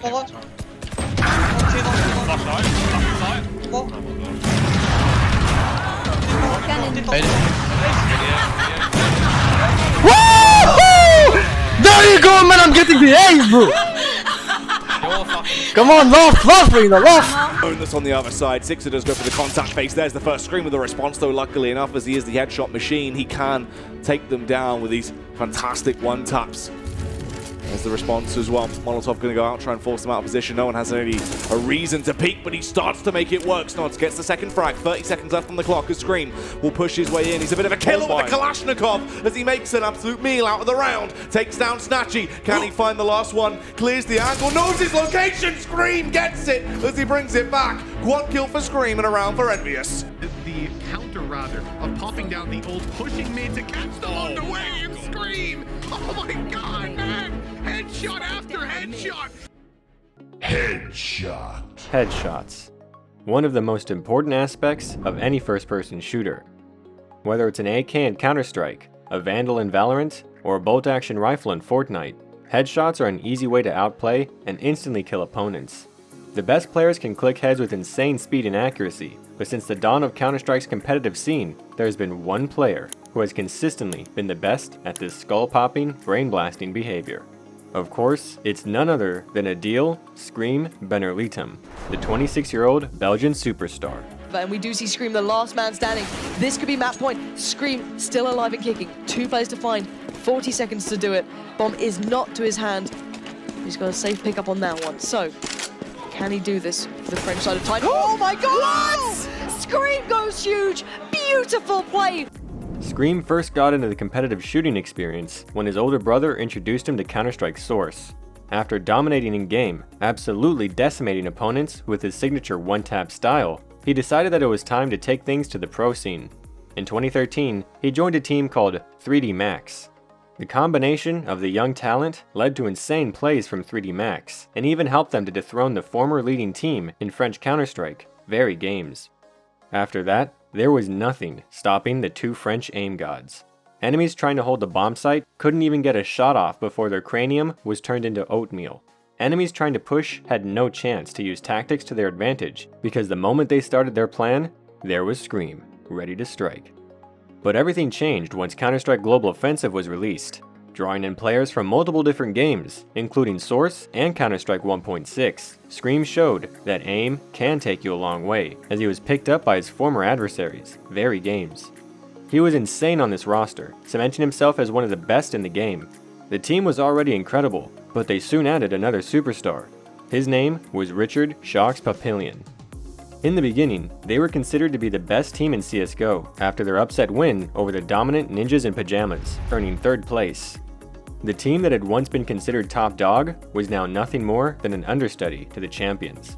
Forward. There you go, man! I'm getting the aim, bro! Come on, laugh, Reno, laugh! Bonus on the other side. Sixer does go for the contact phase. There's the first screen with the response, though. Luckily enough, as he is the headshot machine, he can take them down with these fantastic one-taps. There's the response as well. Molotov going to go out, try and force them out of position. No one has any a reason to peek, but he starts to make it work. Snods gets the second frag. 30 seconds left on the clock as Scream will push his way in. He's a bit of a killer with the Kalashnikov as he makes an absolute meal out of the round. Takes down Snatchy. Can he find the last one? Clears the angle, knows his location. Scream gets it as he brings it back. Quad kill for Scream and a round for Envious. The counter, rather, of popping down the ult, pushing mid to catch them on the way and Scream. Oh my god, man! Headshot after headshot! Headshots. One of the most important aspects of any first-person shooter. Whether it's an AK in Counter-Strike, a Vandal in Valorant, or a bolt-action rifle in Fortnite, headshots are an easy way to outplay and instantly kill opponents. The best players can click heads with insane speed and accuracy, but since the dawn of Counter-Strike's competitive scene, there has been one player who has consistently been the best at this skull-popping, brain-blasting behavior. Of course, it's none other than Adil Scream Benrlitom, the 26-year-old Belgian superstar. And we do see Scream, the last man standing. This could be match point. Scream still alive and kicking. 2 players to find, 40 seconds to do it. Bomb is not to his hand. He's got a safe pickup on that one. So, can he do this for the French side of time? Oh my god! What? Scream goes huge! Beautiful play! Scream first got into the competitive shooting experience when his older brother introduced him to Counter-Strike Source. After dominating in-game, absolutely decimating opponents with his signature one-tap style, he decided that it was time to take things to the pro scene. In 2013, he joined a team called 3D Max. The combination of the young talent led to insane plays from 3D Max, and even helped them to dethrone the former leading team in French Counter-Strike, VeryGames. After that, there was nothing stopping the two French aim gods. Enemies trying to hold the bomb site couldn't even get a shot off before their cranium was turned into oatmeal. Enemies trying to push had no chance to use tactics to their advantage, because the moment they started their plan, there was Scream, ready to strike. But everything changed once Counter-Strike Global Offensive was released, drawing in players from multiple different games, including Source and Counter-Strike 1.6. Scream showed that aim can take you a long way, as he was picked up by his former adversaries, VeryGames. He was insane on this roster, cementing himself as one of the best in the game. The team was already incredible, but they soon added another superstar. His name was Richard Shocks Papillion. In the beginning, they were considered to be the best team in CSGO after their upset win over the dominant Ninjas in Pajamas, earning 3rd place. The team that had once been considered top dog was now nothing more than an understudy to the champions.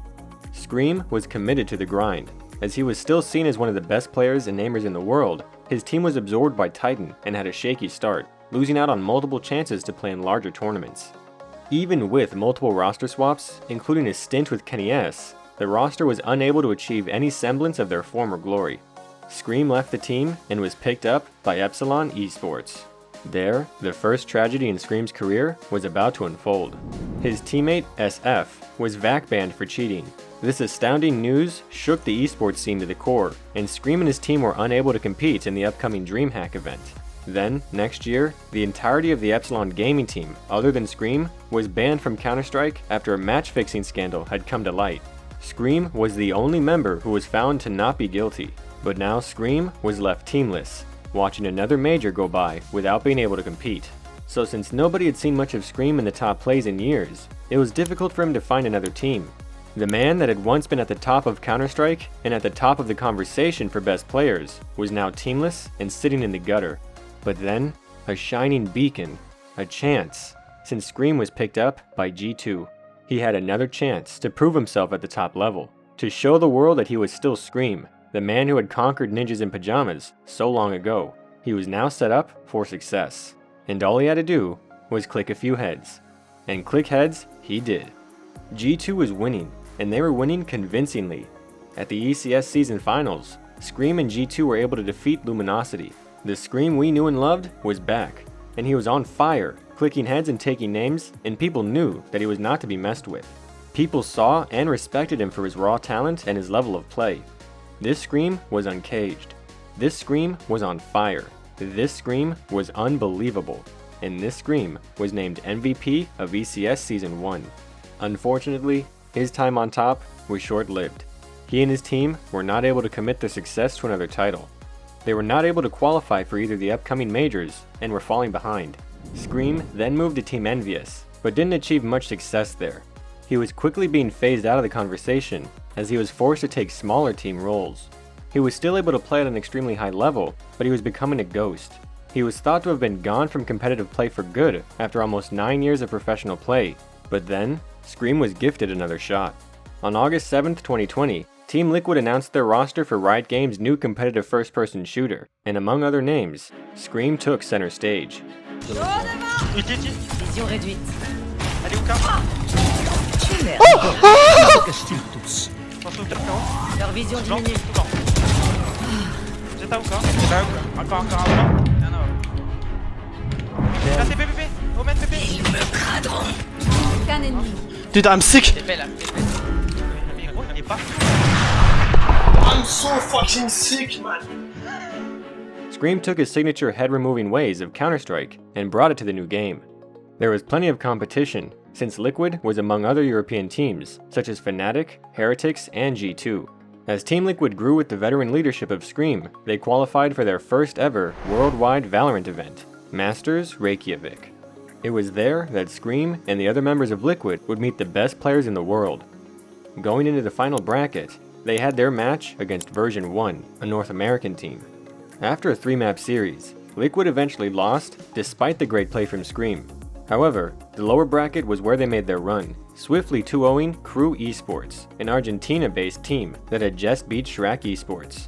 Scream was committed to the grind. As he was still seen as one of the best players and namers in the world, his team was absorbed by Titan and had a shaky start, losing out on multiple chances to play in larger tournaments. Even with multiple roster swaps, including a stint with Kenny S, the roster was unable to achieve any semblance of their former glory. Scream left the team and was picked up by Epsilon eSports. There, the first tragedy in Scream's career was about to unfold. His teammate, SF, was VAC banned for cheating. This astounding news shook the esports scene to the core, and Scream and his team were unable to compete in the upcoming DreamHack event. Then, next year, the entirety of the Epsilon gaming team, other than Scream, was banned from Counter-Strike after a match-fixing scandal had come to light. Scream was the only member who was found to not be guilty, but now Scream was left teamless, watching another major go by without being able to compete. So since nobody had seen much of Scream in the top plays in years, it was difficult for him to find another team. The man that had once been at the top of Counter-Strike and at the top of the conversation for best players was now teamless and sitting in the gutter. But then, a shining beacon, a chance, since Scream was picked up by G2. He had another chance to prove himself at the top level, to show the world that he was still Scream, the man who had conquered Ninjas in Pajamas so long ago. He was now set up for success, and all he had to do was click a few heads. And click heads he did. G2 was winning, and they were winning convincingly. At the ECS season finals, Scream and G2 were able to defeat Luminosity. The Scream we knew and loved was back, and he was on fire, clicking heads and taking names, and people knew that he was not to be messed with. People saw and respected him for his raw talent and his level of play. This Scream was uncaged. This Scream was on fire. This Scream was unbelievable. And this Scream was named MVP of ECS Season 1. Unfortunately, his time on top was short-lived. He and his team were not able to commit their success to another title. They were not able to qualify for either the upcoming majors and were falling behind. Scream then moved to Team Envious, but didn't achieve much success there. He was quickly being phased out of the conversation as he was forced to take smaller team roles. He was still able to play at an extremely high level, but he was becoming a ghost. He was thought to have been gone from competitive play for good after almost 9 years of professional play, but then, Scream was gifted another shot. On August 7th, 2020, Team Liquid announced their roster for VeryGames' new competitive first-person shooter, and among other names, Scream took center stage. Vision réduite. Allez, Ouka. Leur vision diminue. Jette à Ouka. Encore un blanc. Et un avant. Là, c'est PPP. Omen, PP. Aucun ennemi. Dude, I'm sick. TP là. Mais gros, il est pas. I'm so fucking sick, man. Scream took his signature head-removing ways of Counter-Strike and brought it to the new game. There was plenty of competition, since Liquid was among other European teams, such as Fnatic, Heretics, and G2. As Team Liquid grew with the veteran leadership of Scream, they qualified for their first ever worldwide VALORANT event, Masters Reykjavik. It was there that Scream and the other members of Liquid would meet the best players in the world. Going into the final bracket, they had their match against Version 1, a North American team. After a 3-map series, Liquid eventually lost despite the great play from Scream. However, the lower bracket was where they made their run, swiftly 2-0ing Crew eSports, an Argentina-based team that had just beat Shrek eSports.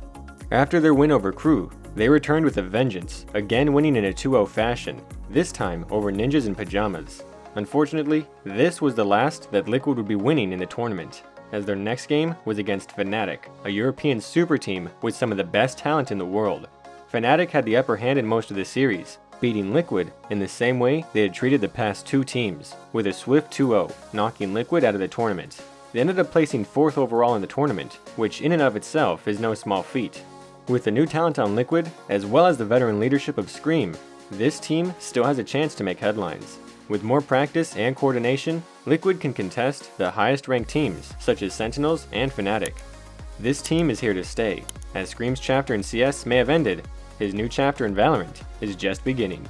After their win over Crew, they returned with a vengeance, again winning in a 2-0 fashion, this time over Ninjas in Pajamas. Unfortunately, this was the last that Liquid would be winning in the tournament, as their next game was against Fnatic, a European super team with some of the best talent in the world. Fnatic had the upper hand in most of the series, beating Liquid in the same way they had treated the past 2 teams, with a swift 2-0, knocking Liquid out of the tournament. They ended up placing 4th overall in the tournament, which in and of itself is no small feat. With the new talent on Liquid, as well as the veteran leadership of Scream, this team still has a chance to make headlines. With more practice and coordination, Liquid can contest the highest ranked teams, such as Sentinels and Fnatic. This team is here to stay. As Scream's chapter in CS may have ended, his new chapter in VALORANT is just beginning.